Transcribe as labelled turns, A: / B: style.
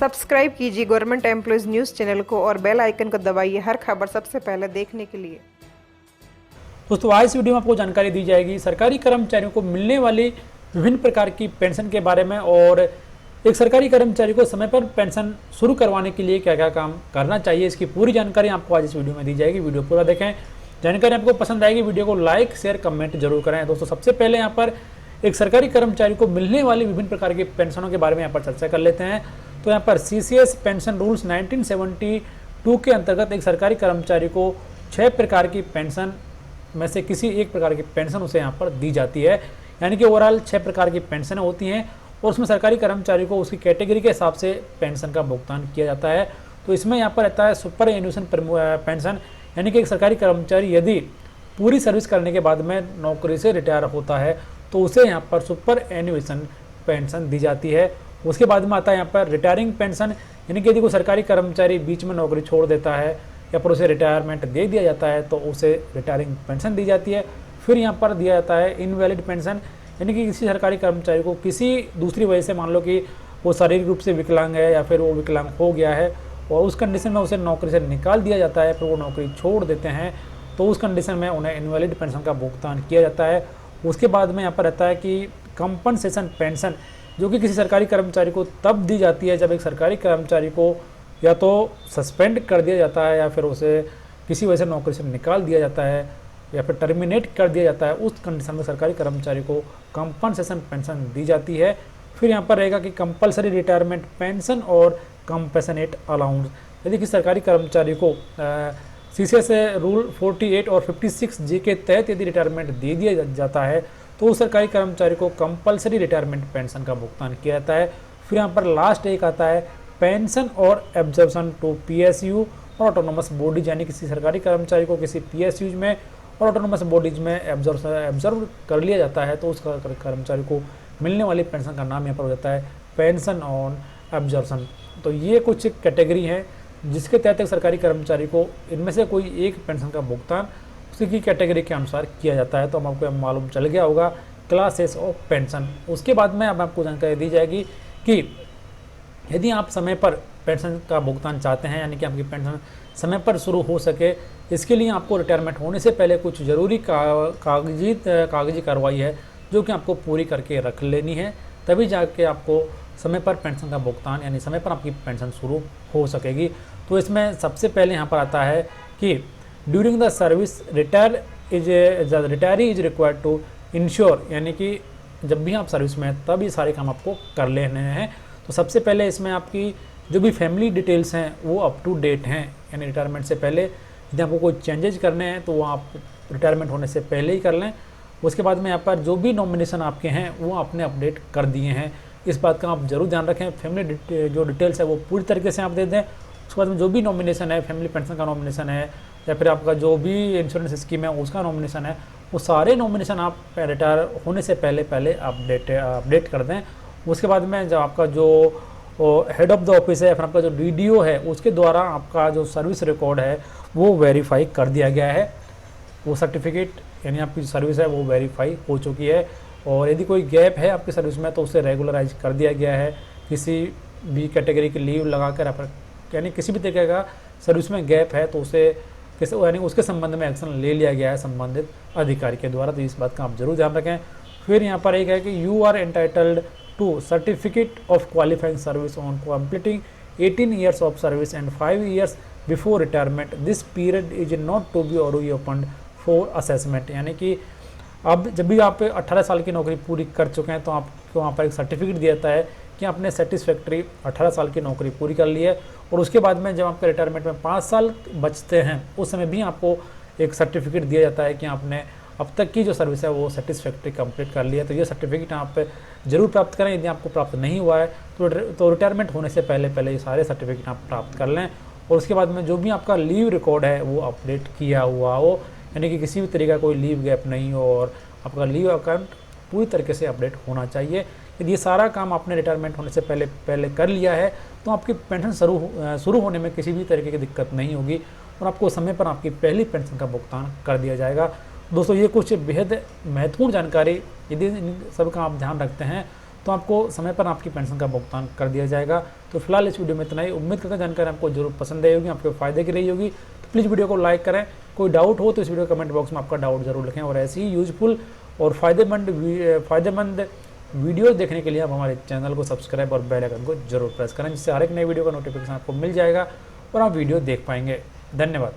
A: Subscribe कीजिए government employees news channel को और बेल आइकन को दबाइए हर खबर सबसे पहले देखने के लिए।
B: दोस्तों आज इस वीडियो में आपको जानकारी दी जाएगी सरकारी कर्मचारियों को मिलने वाली विभिन्न प्रकार की पेंशन के बारे में और एक सरकारी कर्मचारी को समय पर पेंशन शुरू करवाने के लिए क्या क्या काम करना चाहिए, इसकी पूरी जानकारी आपको आज इस वीडियो में दी जाएगी। वीडियो पूरा देखें, जानकारी आपको पसंद आएगी। वीडियो को लाइक शेयर कमेंट जरूर करें। दोस्तों सबसे पहले यहाँ पर एक सरकारी कर्मचारी को मिलने वाली विभिन्न प्रकार की पेंशनों के बारे में यहाँ पर चर्चा कर लेते हैं। तो यहाँ पर CCS पेंशन रूल्स 1972 के अंतर्गत एक सरकारी कर्मचारी को 6 प्रकार की पेंशन में से किसी एक प्रकार की पेंशन उसे यहाँ पर दी जाती है, यानी कि ओवरऑल 6 प्रकार की पेंशन होती हैं और उसमें सरकारी कर्मचारी को उसकी कैटेगरी के हिसाब से पेंशन का भुगतान किया जाता है। तो इसमें यहाँ पर रहता है सुपर एन्यूएशन पेंशन, यानी कि एक सरकारी कर्मचारी यदि पूरी सर्विस करने के बाद में नौकरी से रिटायर होता है तो उसे यहाँ पर सुपर एन्यूएशन पेंशन दी जाती है। उसके बाद में आता है यहाँ पर रिटायरिंग पेंशन, यानी कि यदि कोई सरकारी कर्मचारी बीच में नौकरी छोड़ देता है या फिर उसे रिटायरमेंट दे दिया जाता है तो उसे रिटायरिंग पेंशन दी जाती है। फिर यहाँ पर दिया जाता है इनवैलिड पेंशन, यानी कि किसी सरकारी कर्मचारी को किसी दूसरी वजह से, मान लो कि वो शारीरिक रूप से विकलांग है या फिर वो विकलांग हो गया है और उस कंडीशन में उसे नौकरी से निकाल दिया जाता है, फिर वो नौकरी छोड़ देते हैं तो उस कंडीशन में उन्हें इनवैलिड पेंशन का भुगतान किया जाता है। उसके बाद में यहाँ पर रहता है कि कंपनसेशन पेंशन, जो कि किसी सरकारी कर्मचारी को तब दी जाती है जब एक सरकारी कर्मचारी को या तो सस्पेंड कर दिया जाता है या फिर उसे किसी वजह से नौकरी से निकाल दिया जाता है या फिर टर्मिनेट कर दिया जाता है। उस कंडीशन में सरकारी कर्मचारी को कंपनसेशन पेंशन दी जाती है। फिर यहाँ पर रहेगा कि कंपलसरी रिटायरमेंट पेंशन और कंपेशनेट अलाउंस, यदि किसी सरकारी कर्मचारी को CCS रूल 48 और 56G के तहत यदि रिटायरमेंट दे दिया जाता है तो उस सरकारी कर्मचारी को कंपलसरी रिटायरमेंट पेंशन का भुगतान किया जाता है। फिर यहाँ पर लास्ट एक आता है पेंशन और एब्जॉर्प्शन टू PSU और ऑटोनोमस बॉडीज, यानी किसी सरकारी कर्मचारी को किसी PSUज में और ऑटोनोमस बॉडीज में एब्जॉर्व कर लिया जाता है तो उस कर्मचारी को मिलने वाली पेंशन का नाम यहाँ पर हो जाता है पेंशन ऑन एब्जॉर्प्शन। तो ये कुछ कैटेगरी हैं जिसके तहत एक सरकारी कर्मचारी को इनमें से कोई एक पेंशन का भुगतान उसकी कैटेगरी के अनुसार किया जाता है। तो हम आपको मालूम चल गया होगा क्लासेस ऑफ पेंशन। उसके बाद में अब आपको जानकारी दी जाएगी कि यदि आप समय पर पेंशन का भुगतान चाहते हैं, यानी कि आपकी पेंशन समय पर शुरू हो सके, इसके लिए आपको रिटायरमेंट होने से पहले कुछ ज़रूरी कागजी कार्रवाई है जो कि आपको पूरी करके रख लेनी है, तभी जाके आपको समय पर पेंशन का भुगतान यानी समय पर आपकी पेंशन शुरू हो सकेगी। तो इसमें सबसे पहले यहाँ पर आता है कि during the service retiree is required to ensure, यानी कि जब भी आप सर्विस में हैं तब ये सारे काम आपको कर लेने हैं। तो सबसे पहले इसमें आपकी जो भी फैमिली डिटेल्स हैं वो अप टू डेट हैं, यानी रिटायरमेंट से पहले यदि आपको कोई चेंजेज करने हैं तो वो आप रिटायरमेंट होने से पहले ही कर लें। उसके बाद में यहाँ पर जो भी नॉमिनेशन आपके हैं वो आपने अपडेट कर दिए हैं, इस बात का आप जरूर ध्यान रखें। फैमिली जो डिटेल्स है वो पूरी तरीके से आप दे दें। उसके बाद में जो भी नॉमिनेशन है, फैमिली पेंशन का नॉमिनेशन है या फिर आपका जो भी इंश्योरेंस स्कीम है उसका नॉमिनेशन है, वो सारे नॉमिनेशन आप रिटायर होने से पहले अपडेट कर दें। उसके बाद में जब आपका जो हेड ऑफ द ऑफिस है या फिर आपका जो DDO है उसके द्वारा आपका जो सर्विस रिकॉर्ड है वो वेरीफाई कर दिया गया है, वो सर्टिफिकेट यानी आपकी सर्विस है वो वेरीफाई हो चुकी है। और यदि कोई गैप है आपकी सर्विस में तो उसे रेगुलराइज कर दिया गया है। किसी भी कैटेगरी की लीव लगाकर यानी किसी भी तरीके का सर्विस में गैप है तो उसे यानी उसके संबंध में एक्शन ले लिया गया है संबंधित अधिकारी के द्वारा। तो इस बात का आप जरूर ध्यान रखें। फिर यहाँ पर एक है कि you are entitled to certificate of qualifying service on completing 18 years of service and 5 years before retirement. This period is not to be open for assessment, यानी कि अब जब भी आप 18 साल की नौकरी पूरी कर चुके हैं तो आपको वहाँ पर एक सर्टिफिकेट दिया जाता है कि आपने सेटिस्फैक्ट्री 18 साल की नौकरी पूरी कर ली है। और उसके बाद में जब आपके रिटायरमेंट में 5 साल बचते हैं उस समय भी आपको एक सर्टिफिकेट दिया जाता है कि आपने अब तक की जो सर्विस है वो सेटिस्फैक्ट्री कंप्लीट कर ली है। तो ये सर्टिफिकेट आप जरूर प्राप्त करें। यदि आपको प्राप्त नहीं हुआ है तो रिटायरमेंट होने से पहले ये सारे सर्टिफिकेट आप प्राप्त कर लें। और उसके बाद में जो भी आपका लीव रिकॉर्ड है वो अपडेट किया हुआ हो, यानी कि किसी भी तरीके का कोई लीव गैप नहीं हो और आपका लीव अकाउंट पूरी तरीके से अपडेट होना चाहिए। यदि ये सारा काम आपने रिटायरमेंट होने से पहले कर लिया है तो आपकी पेंशन शुरू होने में किसी भी तरीके की दिक्कत नहीं होगी और आपको समय पर आपकी पहली पेंशन का भुगतान कर दिया जाएगा। दोस्तों ये कुछ बेहद महत्वपूर्ण जानकारी, यदि इन सब का आप ध्यान रखते हैं तो आपको समय पर आपकी पेंशन का भुगतान कर दिया जाएगा। तो फिलहाल इस वीडियो में इतना ही। उम्मीद करता जानकारी आपको जरूर पसंद आई होगी, आपके फायदे की रही होगी। तो प्लीज़ वीडियो को लाइक करें। कोई डाउट हो तो इस वीडियो कमेंट बॉक्स में आपका डाउट जरूर लिखें, और ऐसी ही यूजफुल और फायदेमंद वीडियो देखने के लिए आप हमारे चैनल को सब्सक्राइब और बेल आइकन को जरूर प्रेस करें, जिससे हर एक नई वीडियो का नोटिफिकेशन आपको मिल जाएगा और आप वीडियो देख पाएंगे। धन्यवाद।